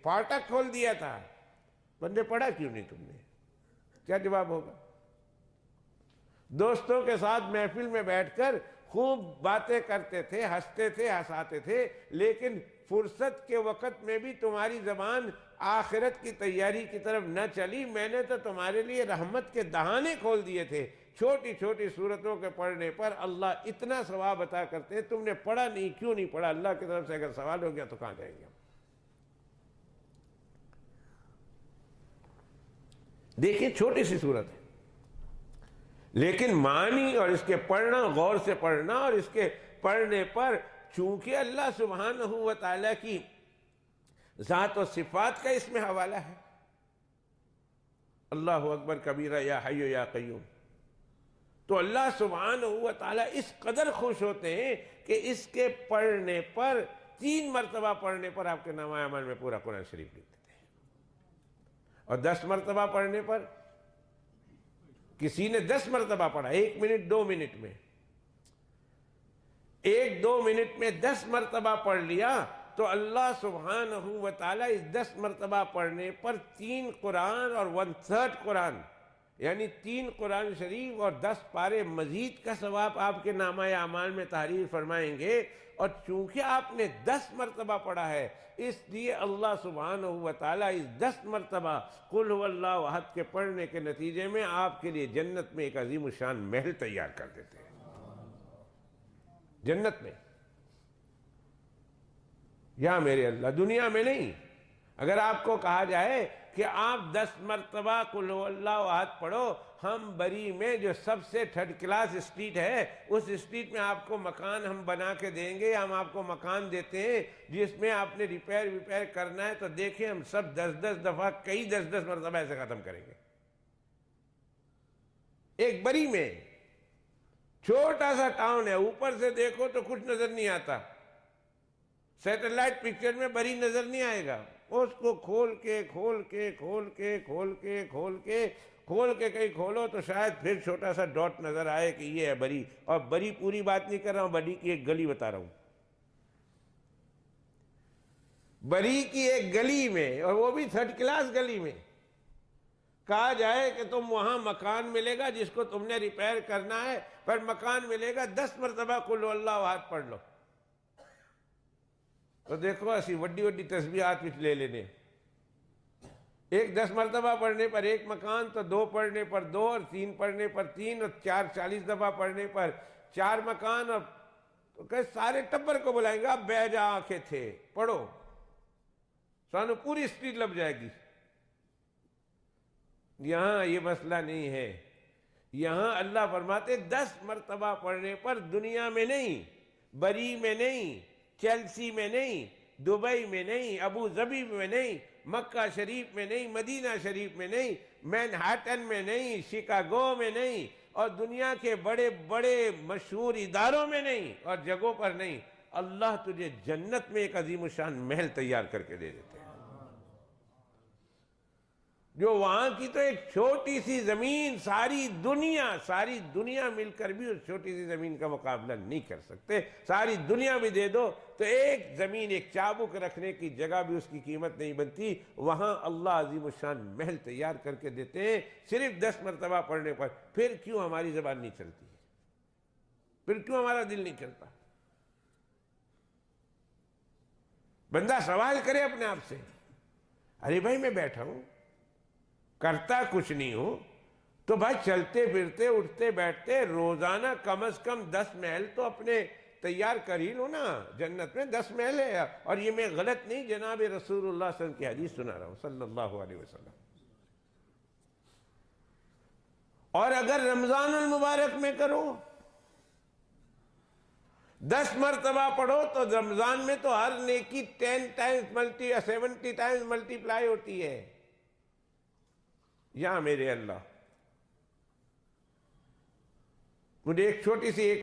فاٹک کھول دیا تھا، بندے پڑھا کیوں نہیں تم نے؟ کیا جواب ہوگا؟ دوستوں کے ساتھ محفل میں بیٹھ کر خوب باتیں کرتے تھے، ہنستے تھے، ہنساتے تھے، لیکن فرصت کے وقت میں بھی تمہاری زبان آخرت کی تیاری کی طرف نہ چلی۔ میں نے تو تمہارے لیے رحمت کے دہانے کھول دیے تھے۔ چھوٹی چھوٹی سورتوں کے پڑھنے پر اللہ اتنا ثواب عطا کرتے ہیں، تم نے پڑھا نہیں، کیوں نہیں پڑھا؟ اللہ کی طرف سے اگر سوال ہو گیا تو کہاں جائیں گے ہم؟ دیکھیں چھوٹی سی صورت ہے، لیکن معنی اور اس کے پڑھنا، غور سے پڑھنا، اور اس کے پڑھنے پر چونکہ اللہ سبحانہ و تعالیٰ کی ذات و صفات کا اس میں حوالہ ہے، اللہ اکبر کبیرہ یا حی یا قیوم، تو اللہ سبحانہ و تعالیٰ اس قدر خوش ہوتے ہیں کہ اس کے پڑھنے پر 3 مرتبہ پڑھنے پر آپ کے نامہ اعمال میں پورا قرآن شریف لکھ دیتے ہیں، اور 10 مرتبہ پڑھنے پر کسی نے 10 مرتبہ پڑھا، 1 منٹ 2 منٹ میں، 1-2 منٹ میں 10 مرتبہ پڑھ لیا تو اللہ سبحانہ و تعالیٰ اس 10 مرتبہ پڑھنے پر 3 قرآن اور 1/3 قرآن، یعنی 3 قرآن شریف اور 10 پارے مزید کا ثواب آپ کے نامہ اعمال میں تحریر فرمائیں گے۔ اور چونکہ آپ نے 10 مرتبہ پڑھا ہے، اس لیے اللہ سبحانہ و تعالیٰ اس 10 مرتبہ قل هو اللہ احد کے پڑھنے کے نتیجے میں آپ کے لیے جنت میں ایک عظیم الشان محل تیار کر دیتے ہیں، جنت میں۔ یا میرے اللہ، دنیا میں نہیں۔ اگر آپ کو کہا جائے کہ آپ 10 مرتبہ قل هو اللہ احد پڑھو، ہم بری میں جو سب سے 3rd کلاس اسٹریٹ ہے، اس اسٹریٹ میں آپ کو مکان ہم بنا کے دیں گے، ہم آپ کو مکان دیتے ہیں جس میں آپ نے ریپیئر کرنا ہے، تو دیکھیں ہم سب 10 دفعہ کئی 10 مرتبہ ایسے ختم کریں گے۔ ایک بری میں چھوٹا سا ٹاؤن ہے، اوپر سے دیکھو تو کچھ نظر نہیں آتا، سیٹلائٹ پکچر میں بری نظر نہیں آئے گا، اس کو کھول کے کہیں کھولو تو شاید پھر چھوٹا سا ڈاٹ نظر آئے کہ یہ ہے بری۔ اور بری پوری بات نہیں کر رہا ہوں، بری کی ایک گلی بتا رہا ہوں، بری کی ایک گلی میں، اور وہ بھی 3rd کلاس گلی میں کہا جائے کہ تم وہاں مکان ملے گا جس کو تم نے ریپیئر کرنا ہے، پر مکان ملے گا، 10 مرتبہ قل هو اللہ احد پڑھ لو، تو دیکھو اسی وڈی تسبیحات وچ لے لینے، ایک 10 مرتبہ پڑھنے پر 1 مکان، تو 2 پڑھنے پر 2، اور 3 پڑھنے پر 3، اور 4 40 دفعہ پڑھنے پر 4 مکان، اور تو کہ سارے ٹبر کو بلائیں گے، اب بہ جا آنکھیں تھے پڑھو، سانو پوری اسٹریٹ لب جائے گی۔ یہاں یہ مسئلہ نہیں ہے، یہاں اللہ فرماتے 10 مرتبہ پڑھنے پر دنیا میں نہیں، بری میں نہیں، چیلسی میں نہیں، دبئی میں نہیں، ابو ظبی میں نہیں، مکہ شریف میں نہیں، مدینہ شریف میں نہیں، مینہٹن میں نہیں، شکاگو میں نہیں، اور دنیا کے بڑے بڑے مشہور اداروں میں نہیں، اور جگہوں پر نہیں، اللہ تجھے جنت میں ایک عظیم الشان محل تیار کر کے دے دیتے ہیں، جو وہاں کی تو ایک چھوٹی سی زمین، ساری دنیا مل کر بھی اس چھوٹی سی زمین کا مقابلہ نہیں کر سکتے۔ ساری دنیا بھی دے دو تو ایک زمین، ایک چابک رکھنے کی جگہ بھی اس کی قیمت نہیں بنتی، وہاں اللہ عظیم الشان محل تیار کر کے دیتے ہیں صرف 10 مرتبہ پڑھنے پر۔ پھر کیوں ہماری زبان نہیں چلتی ہے؟ پھر کیوں ہمارا دل نہیں چلتا؟ بندہ سوال کرے اپنے آپ سے، ارے بھائی میں بیٹھا ہوں، کرتا کچھ نہیں ہوں، تو بھائی چلتے پھرتے اٹھتے بیٹھتے روزانہ کم از کم 10 محل تو اپنے تیار کر ہی لو نا، جنت میں 10 محل ہے۔ اور یہ میں غلط نہیں، جناب رسول اللہ صلی اللہ علیہ وسلم کی حدیث سنا رہا ہوں، صلی اللہ علیہ وسلم۔ اور اگر رمضان المبارک میں کرو 10 مرتبہ پڑھو تو رمضان میں تو ہر نیکی 10 ٹائمز 70 ٹائمز ملٹیپلائی ہوتی ہے۔ یا میرے اللہ، مجھے ایک چھوٹی سی